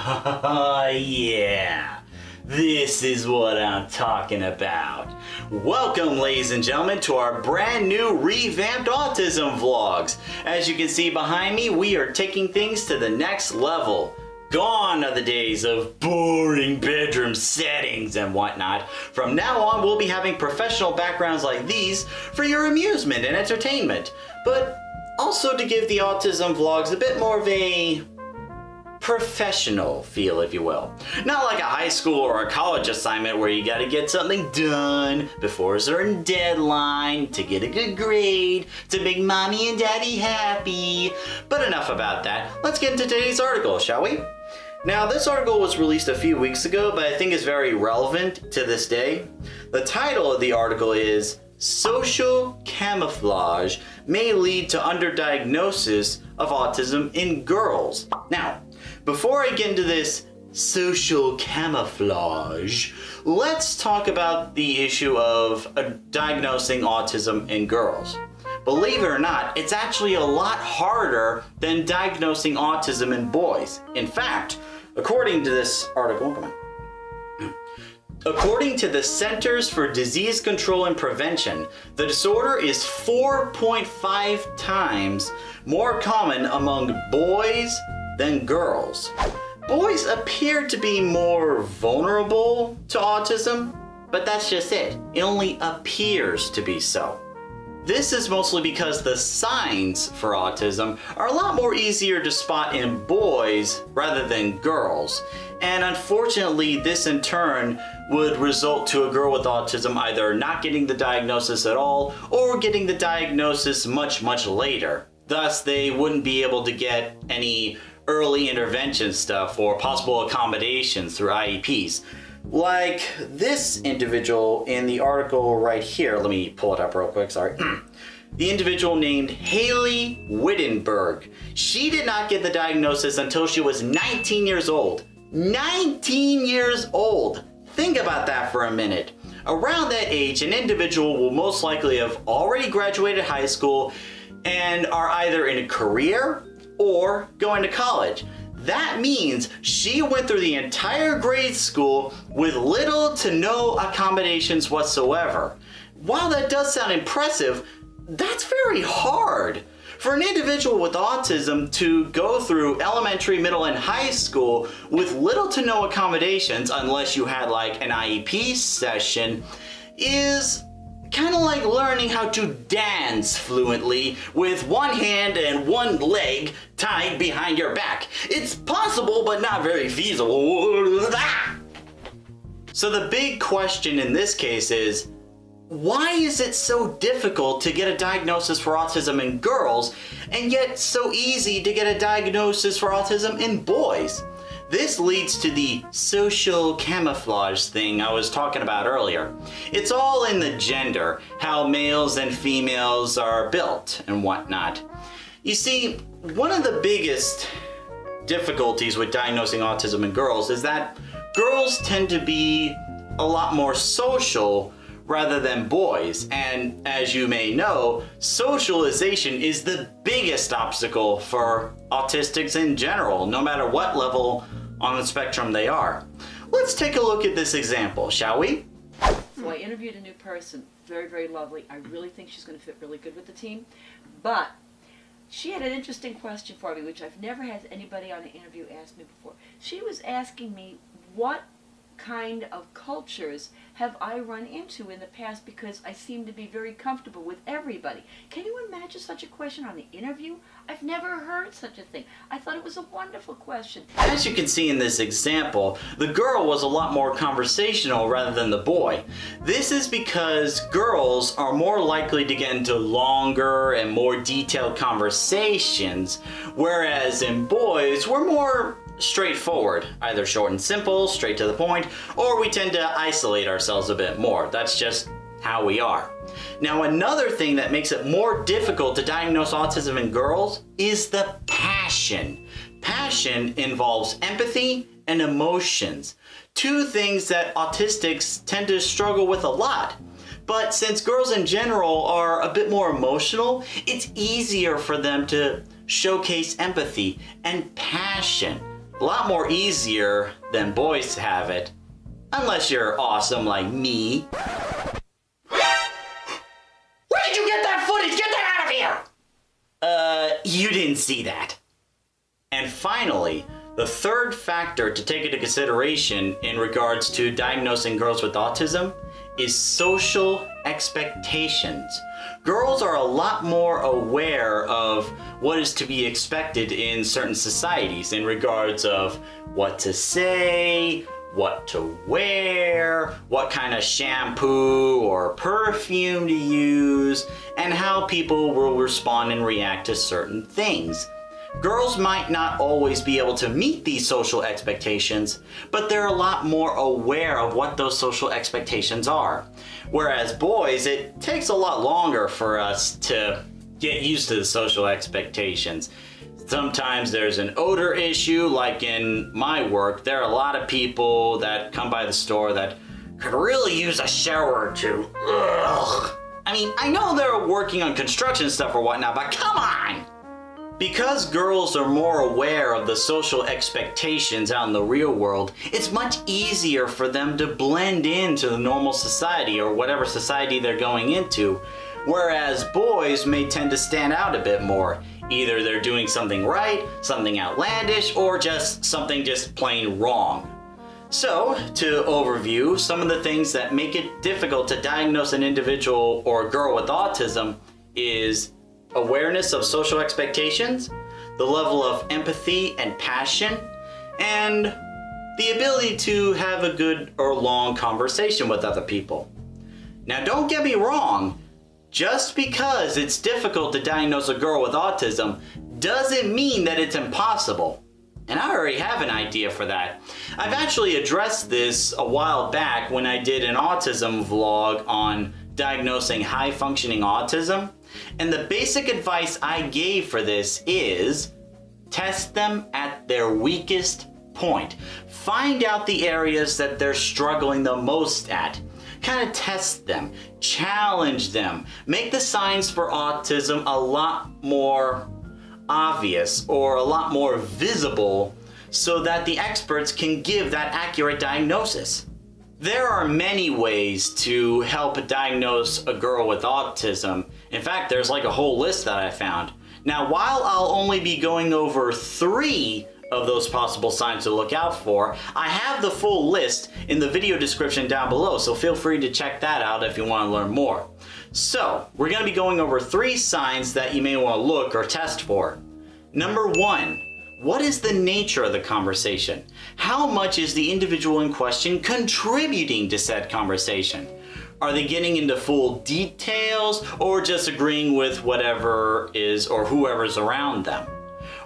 Yeah, this is what I'm talking about. Welcome, ladies and gentlemen, to our brand new revamped Autism Vlogs. As you can see behind me, we are taking things to the next level. Gone are the days of boring bedroom settings and whatnot. From now on, we'll be having professional backgrounds like these for your amusement and entertainment, but also to give the Autism Vlogs a bit more of a professional feel, if you will. Not like a high school or a college assignment where you gotta get something done before a certain deadline to get a good grade, to make mommy and daddy happy. But enough about that. Let's get into today's article, shall we? Now, this article was released a few weeks ago, but I think is very relevant to this day. The title of the article is Social Camouflage May Lead to Underdiagnosis of Autism in Girls. Now, before I get into this social camouflage, let's talk about the issue of diagnosing autism in girls. Believe it or not, it's actually a lot harder than diagnosing autism in boys. In fact, according to this article, according to the Centers for Disease Control and Prevention, the disorder is 4.5 times more common among boys than girls. Boys appear to be more vulnerable to autism, but that's just it. It only appears to be so. This is mostly because the signs for autism are a lot more easier to spot in boys rather than girls. And unfortunately, this in turn would result to a girl with autism either not getting the diagnosis at all or getting the diagnosis much later. Thus, they wouldn't be able to get any early intervention stuff or possible accommodations through IEPs. Like this individual in the article right here. Let me pull it up real quick, sorry. The individual named Haley Wittenberg. She did not get the diagnosis until she was 19 years old. 19 years old! Think about that for a minute. Around that age, an individual will most likely have already graduated high school and are either in a career or going to college. That means she went through the entire grade school with little to no accommodations whatsoever. While that does sound impressive, that's very hard. For an individual with autism to go through elementary, middle, and high school with little to no accommodations, unless you had like an IEP session, is kind of like learning how to dance fluently with one hand and one leg tied behind your back. It's possible, but not very feasible. So the big question in this case is, why is it so difficult to get a diagnosis for autism in girls, and yet so easy to get a diagnosis for autism in boys? This leads to the social camouflage thing I was talking about earlier. It's all in the gender, how males and females are built and whatnot. You see, one of the biggest difficulties with diagnosing autism in girls is that girls tend to be a lot more social rather than boys. And as you may know, socialization is the biggest obstacle for autistics in general, no matter what level on the spectrum they are. Let's take a look at this example, shall we? So I interviewed a new person, very lovely. I really think she's going to fit really good with the team. But she had an interesting question for me, which I've never had anybody on an interview ask me before. She was asking me, what kind of cultures have I run into in the past, because I seem to be very comfortable with everybody. Can you imagine such a question on the interview? I've never heard such a thing. I thought it was a wonderful question. As you can see in this example, the girl was a lot more conversational rather than the boy. This is because girls are more likely to get into longer and more detailed conversations, whereas in boys, we're more straightforward, either short and simple, straight to the point, or we tend to isolate ourselves a bit more. That's just how we are. Now, another thing that makes it more difficult to diagnose autism in girls is the passion. Passion involves empathy and emotions, two things that autistics tend to struggle with a lot. But since girls in general are a bit more emotional, it's easier for them to showcase empathy and passion. a lot more easier than boys have it. Unless you're awesome like me. Where did you get that footage? Get that out of here! You didn't see that. And finally, the third factor to take into consideration in regards to diagnosing girls with autism is social expectations. Girls are a lot more aware of what is to be expected in certain societies in regards of what to say, what to wear, what kind of shampoo or perfume to use, and how people will respond and react to certain things. Girls might not always be able to meet these social expectations, but they're a lot more aware of what those social expectations are. Whereas boys, it takes a lot longer for us to get used to the social expectations. Sometimes there's an odor issue, like in my work. There are a lot of people that come by the store that could really use a shower or two. Ugh. I mean, I know they're working on construction stuff or whatnot, but come on! Because girls are more aware of the social expectations out in the real world, it's much easier for them to blend into the normal society or whatever society they're going into, whereas boys may tend to stand out a bit more. Either they're doing something right, something outlandish, or just something just plain wrong. So, to overview, some of the things that make it difficult to diagnose an individual or girl with autism is awareness of social expectations, the level of empathy and passion, and the ability to have a good or long conversation with other people. Now, don't get me wrong, just because it's difficult to diagnose a girl with autism doesn't mean that it's impossible. And I already have an idea for that. I've actually addressed this a while back when I did an autism vlog on diagnosing high-functioning autism. And the basic advice I gave for this is test them at their weakest point. Find out the areas that they're struggling the most at. Kind of test them, challenge them, make the signs for autism a lot more obvious or a lot more visible so that the experts can give that accurate diagnosis. There are many ways to help diagnose a girl with autism. In fact, there's like a whole list that I found. Now, while I'll only be going over 3 of those possible signs to look out for, I have the full list in the video description down below, so feel free to check that out if you want to learn more. So, we're going to be going over 3 signs that you may want to look or test for. Number 1. What is the nature of the conversation? How much is the individual in question contributing to said conversation? Are they getting into full details or just agreeing with whatever is or whoever's around them?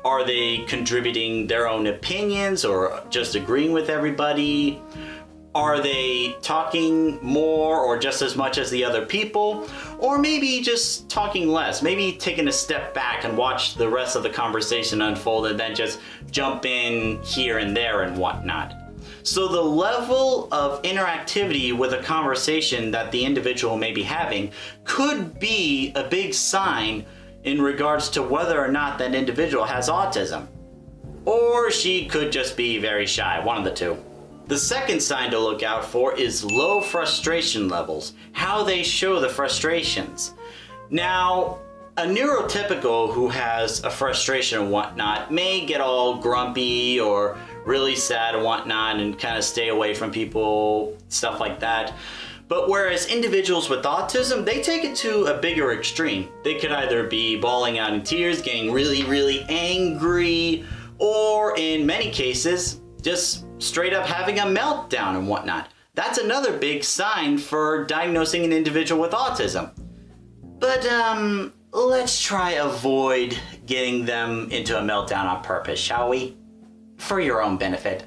Are they contributing their own opinions or just agreeing with everybody? Are they talking more or just as much as the other people? Or maybe just talking less, maybe taking a step back and watch the rest of the conversation unfold and then just jump in here and there and whatnot. So the level of interactivity with a conversation that the individual may be having could be a big sign in regards to whether or not that individual has autism. Or she could just be very shy, one of the two. The second sign to look out for is low frustration levels, how they show the frustrations. Now, a neurotypical who has a frustration and whatnot may get all grumpy or really sad and whatnot and kind of stay away from people, stuff like that. But whereas individuals with autism, they take it to a bigger extreme. They could either be bawling out in tears, getting really, really angry, or in many cases, just straight up having a meltdown and whatnot. That's another big sign for diagnosing an individual with autism. But let's try avoid getting them into a meltdown on purpose, shall we? For your own benefit.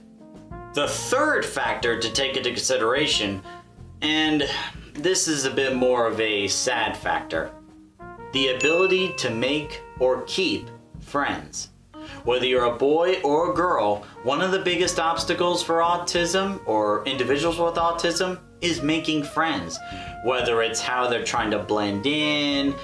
The third factor to take into consideration, and this is a bit more of a sad factor, the ability to make or keep friends. Whether you're a boy or a girl, one of the biggest obstacles for autism or individuals with autism is making friends. Whether it's how they're trying to blend in,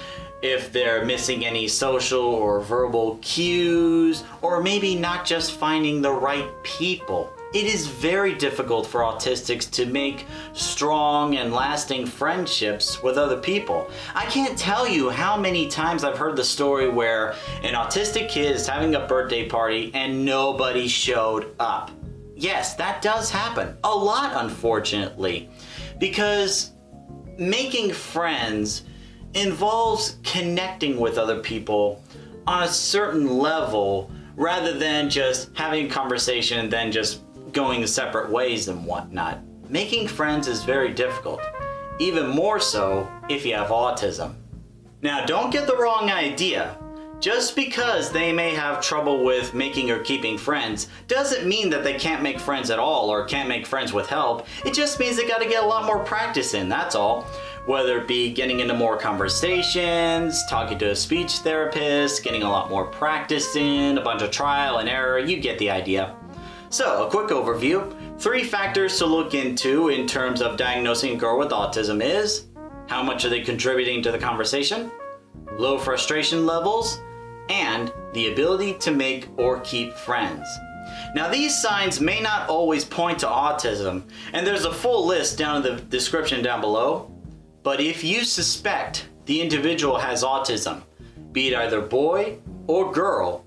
if they're missing any social or verbal cues, or maybe not just finding the right people. It is very difficult for autistics to make strong and lasting friendships with other people. I can't tell you how many times I've heard the story where an autistic kid is having a birthday party and nobody showed up. Yes, that does happen. A lot, unfortunately. Because making friends involves connecting with other people on a certain level rather than just having a conversation and then just going separate ways and whatnot. Making friends is very difficult, even more so if you have autism. Now, don't get the wrong idea. Just because they may have trouble with making or keeping friends doesn't mean that they can't make friends at all or can't make friends with help. It just means they gotta get a lot more practice in, that's all. Whether it be getting into more conversations, talking to a speech therapist, getting a lot more practice in, a bunch of trial and error, you get the idea. So, a quick overview. 3 factors to look into in terms of diagnosing a girl with autism is: how much are they contributing to the conversation, low frustration levels, and the ability to make or keep friends. Now, these signs may not always point to autism, and there's a full list down in the description down below, but if you suspect the individual has autism, be it either boy or girl,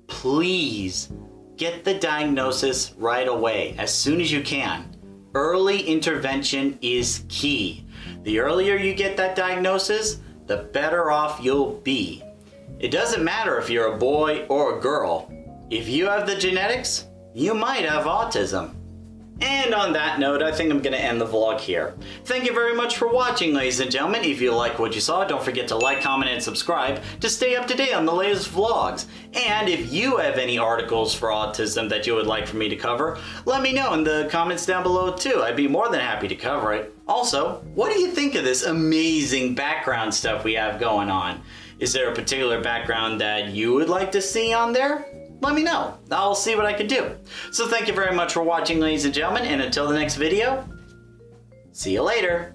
please get the diagnosis right away, as soon as you can. Early intervention is key. The earlier you get that diagnosis, the better off you'll be. It doesn't matter if you're a boy or a girl. If you have the genetics, you might have autism. And on that note, I think I'm going to end the vlog here. Thank you very much for watching, ladies and gentlemen. If you like what you saw, don't forget to like, comment, and subscribe to stay up to date on the latest vlogs. And if you have any articles for autism that you would like for me to cover, let me know in the comments down below too. I'd be more than happy to cover it. Also, what do you think of this amazing background stuff we have going on? Is there a particular background that you would like to see on there? Let me know. I'll see what I can do. So thank you very much for watching, ladies and gentlemen, and until the next video, see you later.